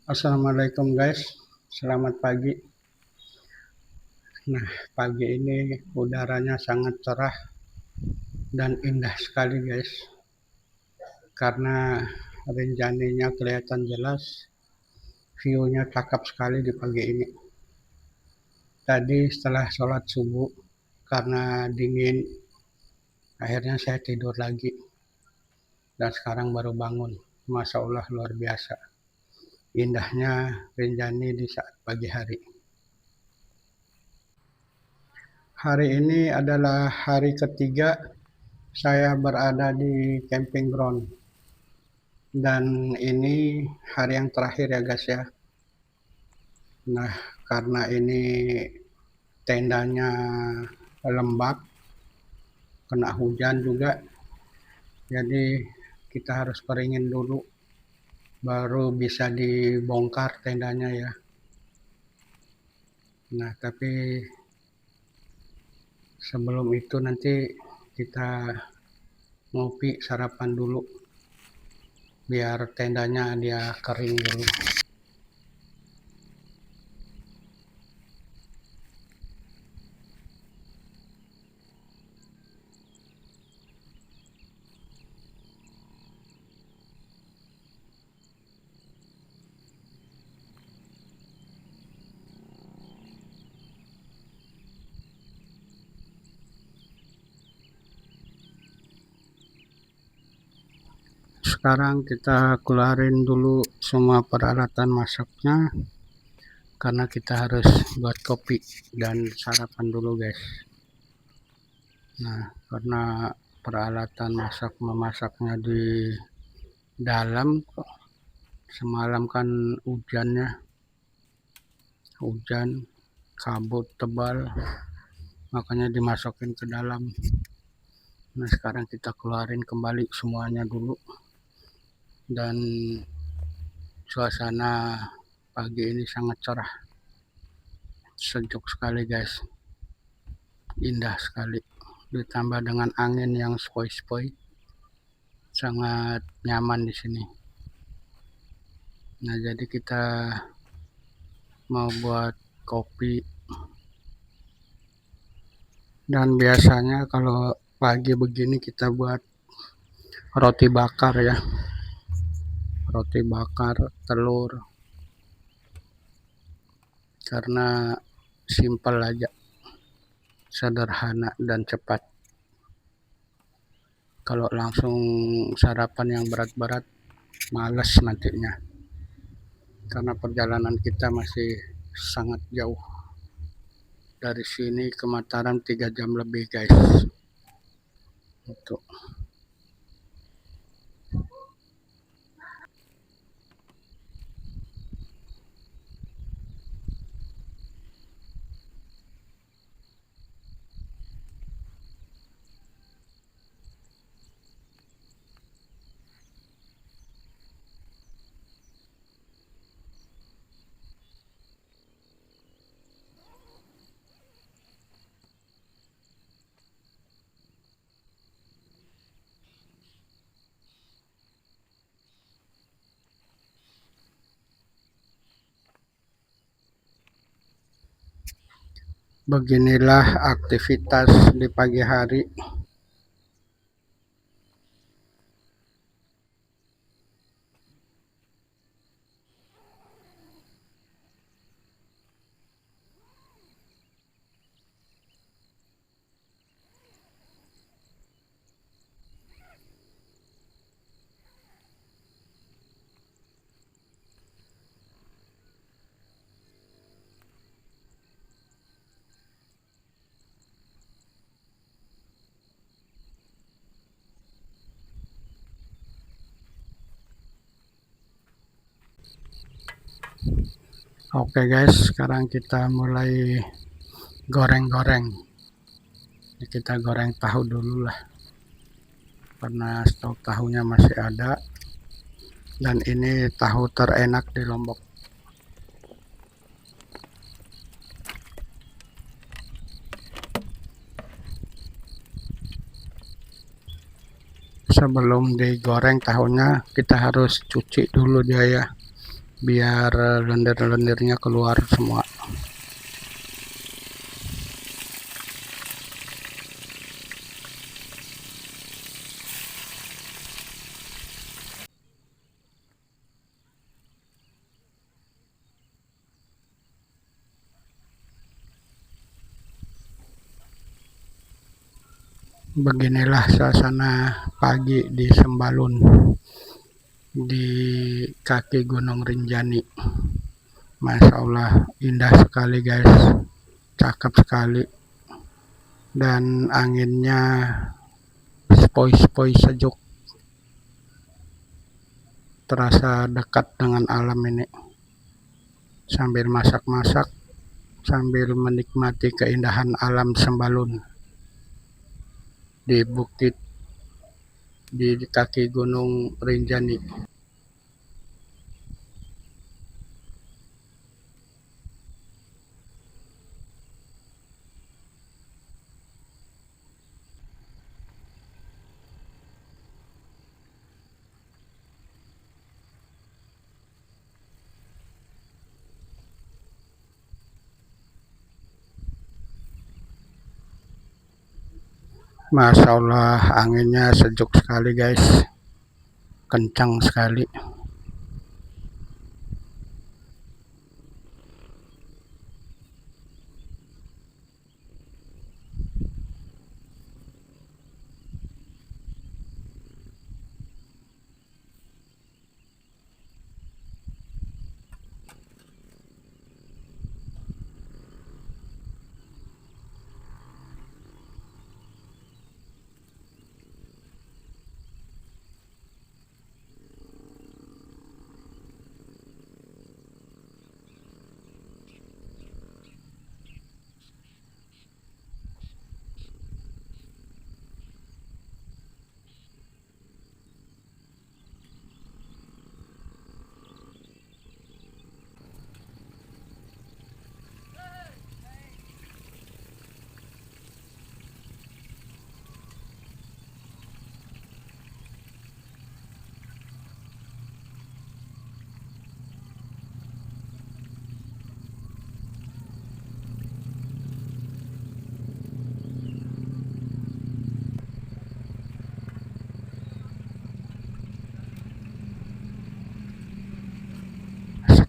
Assalamualaikum guys, selamat pagi. Nah, pagi ini udaranya sangat cerah dan indah sekali guys, karena rinjaninya kelihatan jelas, view-nya cakep sekali di pagi ini. Tadi setelah sholat subuh, karena dingin, akhirnya saya tidur lagi, dan sekarang baru bangun. Masya Allah luar biasa, indahnya Rinjani di saat pagi hari. Hari ini adalah hari ketiga saya berada di camping ground, dan ini hari yang terakhir ya guys ya. Nah, karena ini tendanya lembab, kena hujan juga, jadi kita harus keringin dulu baru bisa dibongkar tendanya ya. Nah, tapi sebelum itu nanti kita ngopi sarapan dulu biar tendanya dia kering dulu. Sekarang kita keluarin dulu semua peralatan masaknya, karena kita harus buat kopi dan sarapan dulu guys. Nah, karena peralatan memasaknya di dalam, semalam kan hujan kabut tebal, makanya dimasukin ke dalam. Nah, sekarang kita keluarin kembali semuanya dulu, dan suasana pagi ini sangat cerah, sejuk sekali guys, indah sekali, ditambah dengan angin yang sepoi-sepoi, sangat nyaman di sini. Nah, jadi kita mau buat kopi, dan biasanya kalau pagi begini kita buat roti bakar ya, roti bakar telur, karena simpel aja, sederhana dan cepat. Kalau langsung sarapan yang berat-berat, males nantinya, karena perjalanan kita masih sangat jauh. Dari sini ke Mataram 3 jam lebih guys. Itu. Beginilah aktivitas di pagi hari. Oke guys, sekarang kita mulai goreng-goreng. Kita goreng tahu dulu lah, karena stok tahunya masih ada, dan ini tahu terenak di Lombok. Sebelum digoreng tahunya, kita harus cuci dulu dia ya, biar lendir-lendirnya keluar semua. Beginilah suasana pagi di Sembalun, di kaki Gunung Rinjani. Masya Allah, indah sekali guys, cakep sekali, dan anginnya sepoi-sepoi sejuk, terasa dekat dengan alam ini. Sambil masak-masak, sambil menikmati keindahan alam Sembalun di bukit di kaki Gunung Rinjani. Masya Allah, anginnya sejuk sekali guys, kencang sekali.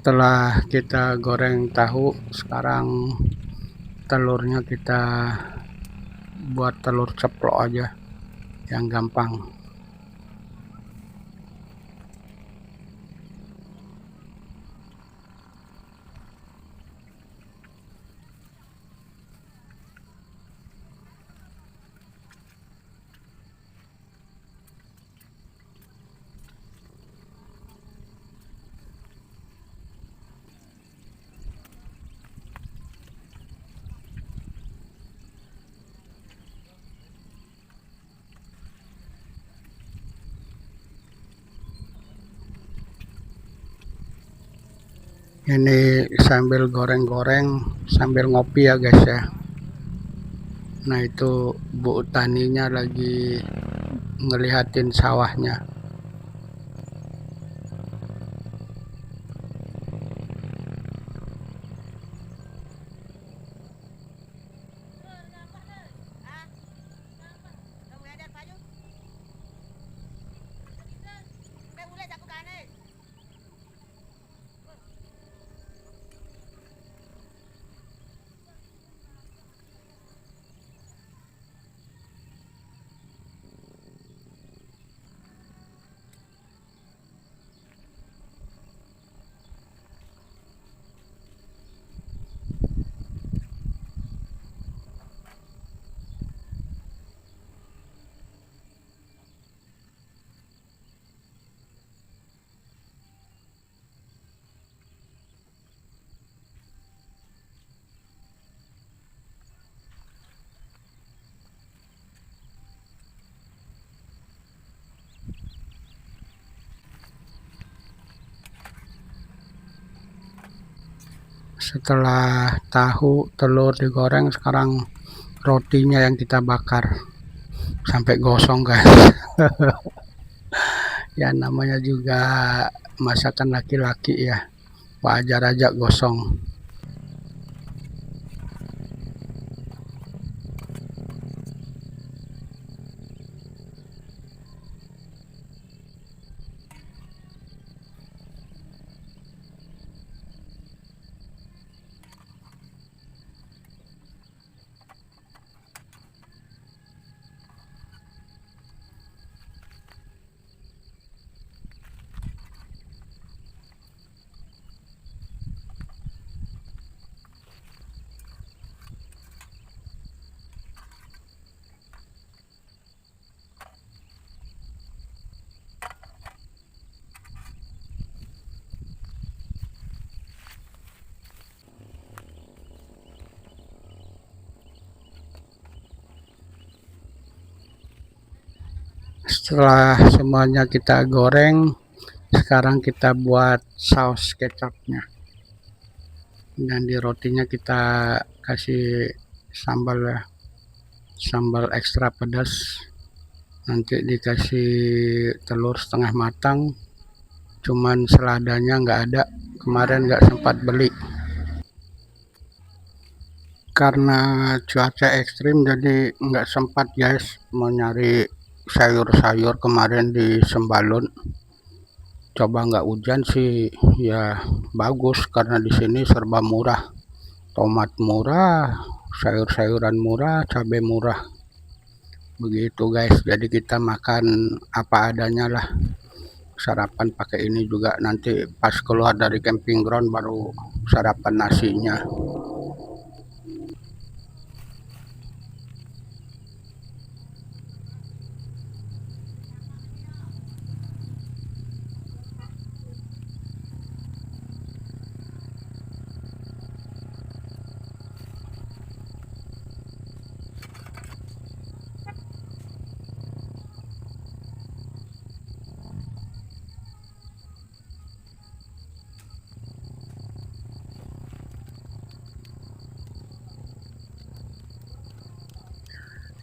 Setelah kita goreng tahu, sekarang telurnya kita buat telur ceplok aja yang gampang. Ini sambil goreng-goreng sambil ngopi ya guys ya. Nah itu Bu Taninya lagi ngelihatin sawahnya. Setelah tahu telur digoreng, sekarang rotinya yang kita bakar sampai gosong guys. Ya namanya juga masakan laki-laki ya, wajar aja gosong. Setelah semuanya kita goreng, sekarang kita buat saus kecapnya. Dan di rotinya kita kasih sambal ya, sambal ekstra pedas. Nanti dikasih telur setengah matang, cuman seladanya nggak ada, kemarin nggak sempat beli karena cuaca ekstrim, jadi nggak sempat guys mau nyari sayur-sayur kemarin di Sembalun. Coba nggak hujan sih ya bagus, karena di sini serba murah, tomat murah, sayur-sayuran murah, cabai murah. Begitu guys, jadi kita makan apa adanya lah. Sarapan pakai ini juga, nanti pas keluar dari camping ground baru sarapan nasinya.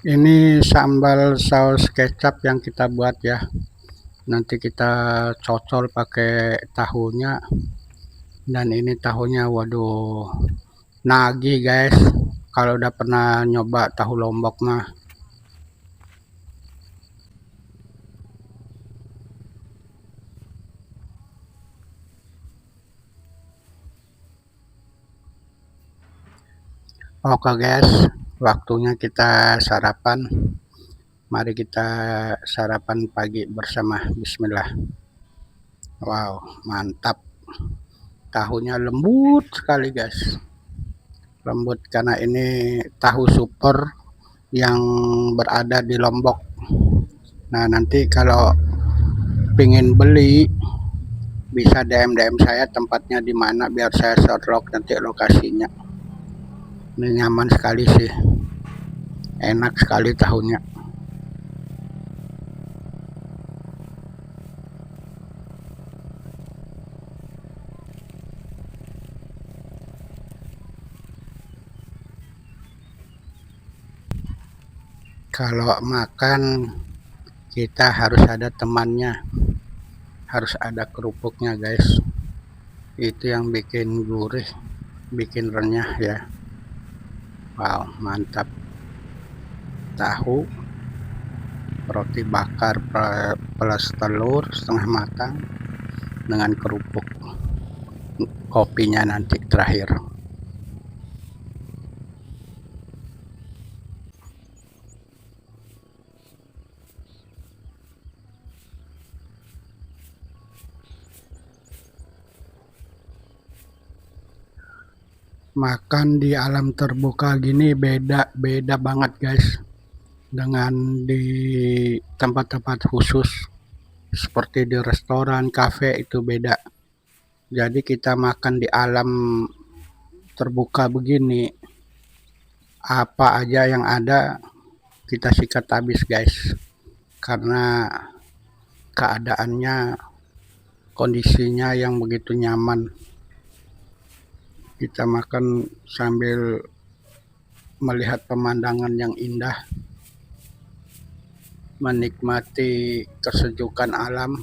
Ini sambal saus kecap yang kita buat ya. Nanti kita cocol pakai tahunya. Dan ini tahunya, waduh, nagih guys. Kalau udah pernah nyoba tahu Lombok mah. Oke guys, waktunya kita sarapan. Mari kita sarapan pagi bersama. Bismillah. Wow, mantap. Tahunya lembut sekali guys. Lembut karena ini tahu super yang berada di Lombok. Nah, nanti kalau pingin beli bisa DM saya tempatnya di mana, biar saya shortlog nanti lokasinya. Ini nyaman sekali sih, enak sekali tahunya. Kalau makan kita harus ada temannya, harus ada kerupuknya guys. Itu yang bikin gurih, bikin renyah ya. Wow, mantap. Tahu, roti bakar plus telur setengah matang dengan kerupuk. Kopinya nanti terakhir. Makan di alam terbuka gini beda banget guys dengan di tempat-tempat khusus seperti di restoran, kafe, itu beda. Jadi kita makan di alam terbuka begini, apa aja yang ada kita sikat habis guys, karena keadaannya, kondisinya yang begitu nyaman. Kita makan sambil melihat pemandangan yang indah, menikmati kesejukan alam,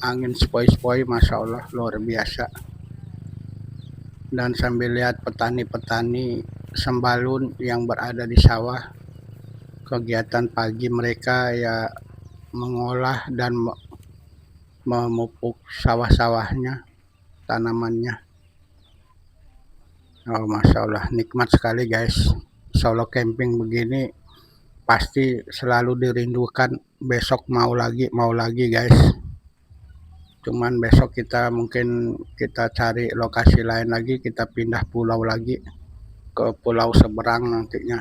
angin sepoi-sepoi, masya Allah luar biasa. dan sambil lihat petani-petani Sembalun yang berada di sawah. Kegiatan pagi mereka ya mengolah dan memupuk sawah-sawahnya, tanamannya. Oh, Masya Allah, nikmat sekali guys. Solo camping begini pasti selalu dirindukan. Besok mau lagi guys. Cuman besok kita mungkin kita cari lokasi lain lagi, kita pindah pulau lagi ke pulau seberang nantinya.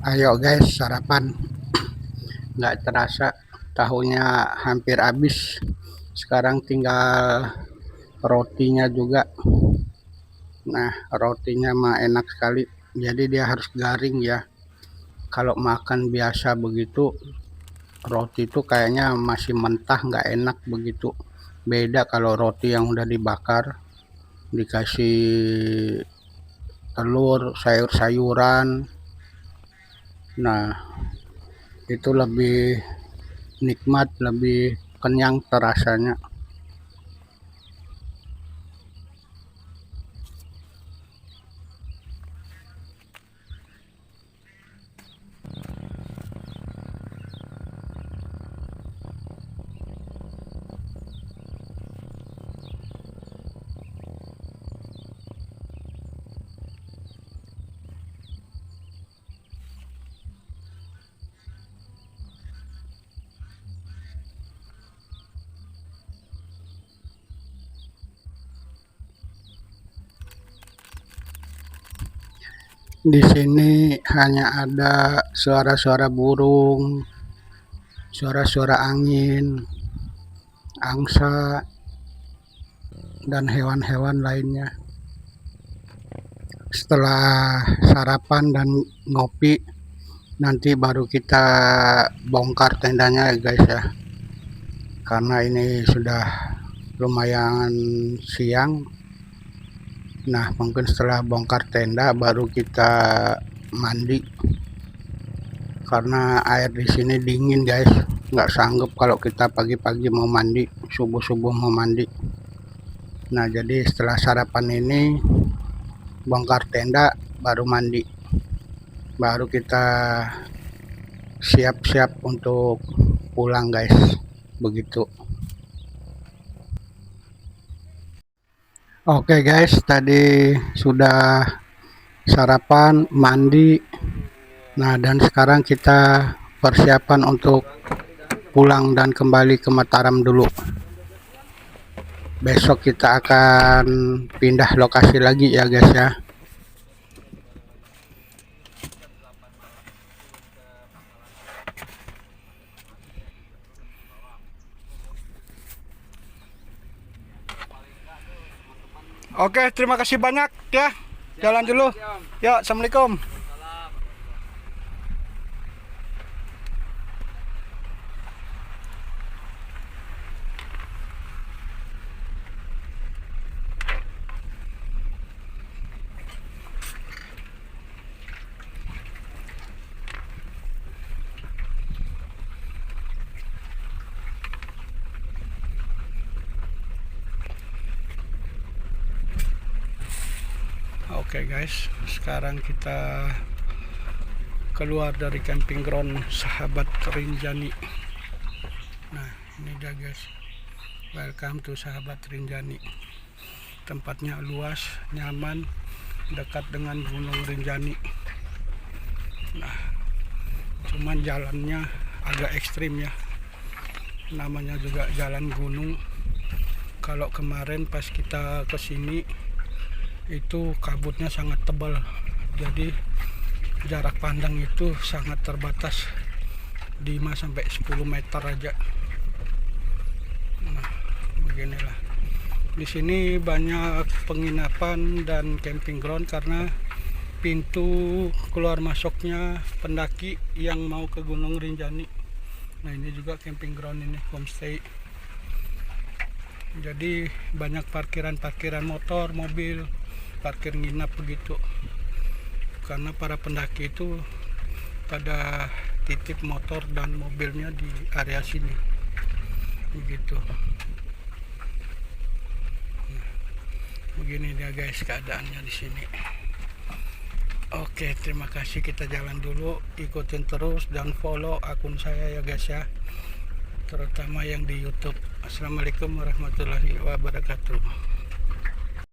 Ayo guys, sarapan. Nggak terasa tahunya hampir habis. Sekarang tinggal rotinya juga. Nah, rotinya mah enak sekali. Jadi dia harus garing ya. Kalau makan biasa begitu, roti itu kayaknya masih mentah, nggak enak begitu. Beda kalau roti yang udah dibakar, dikasih telur, sayur-sayuran. Nah, itu lebih nikmat, lebih kenyang terasanya. Di sini hanya ada suara-suara burung, suara-suara angin, angsa, dan hewan-hewan lainnya. Setelah sarapan dan ngopi, nanti baru kita bongkar tendanya ya guys ya. Karena ini sudah lumayan siang. Nah, mungkin setelah bongkar tenda baru kita mandi. Karena air di sini dingin guys, nggak sanggup kalau kita pagi-pagi mau mandi, subuh-subuh mau mandi. Nah, jadi setelah sarapan ini bongkar tenda baru mandi, baru kita siap-siap untuk pulang guys, begitu. Oke guys, tadi sudah sarapan, mandi. Nah, dan sekarang kita persiapan untuk pulang dan kembali ke Mataram dulu. Besok kita akan pindah lokasi lagi ya guys ya. Oke, terima kasih banyak ya. Jalan dulu. Ya, assalamualaikum. Oke guys, sekarang kita keluar dari camping ground Sahabat Rinjani. Nah, ini dia guys. Welcome to Sahabat Rinjani. Tempatnya luas, nyaman, dekat dengan Gunung Rinjani. Nah, cuman jalannya agak ekstrim ya. Namanya juga jalan gunung. Kalau kemarin pas kita kesini itu kabutnya sangat tebal, jadi jarak pandang itu sangat terbatas, 5-10 meter aja. Nah, beginilah. Di sini banyak penginapan dan camping ground karena pintu keluar masuknya pendaki yang mau ke Gunung Rinjani. Nah, ini juga camping ground, ini homestay. Jadi banyak parkiran motor, mobil, parkir nginap begitu. Karena para pendaki itu pada titip motor dan mobilnya di area sini. Begitu. Nah, begini dia guys keadaannya di sini. Oke, terima kasih, kita jalan dulu, ikutin terus dan follow akun saya ya guys ya, terutama yang di YouTube. Assalamualaikum warahmatullahi wabarakatuh.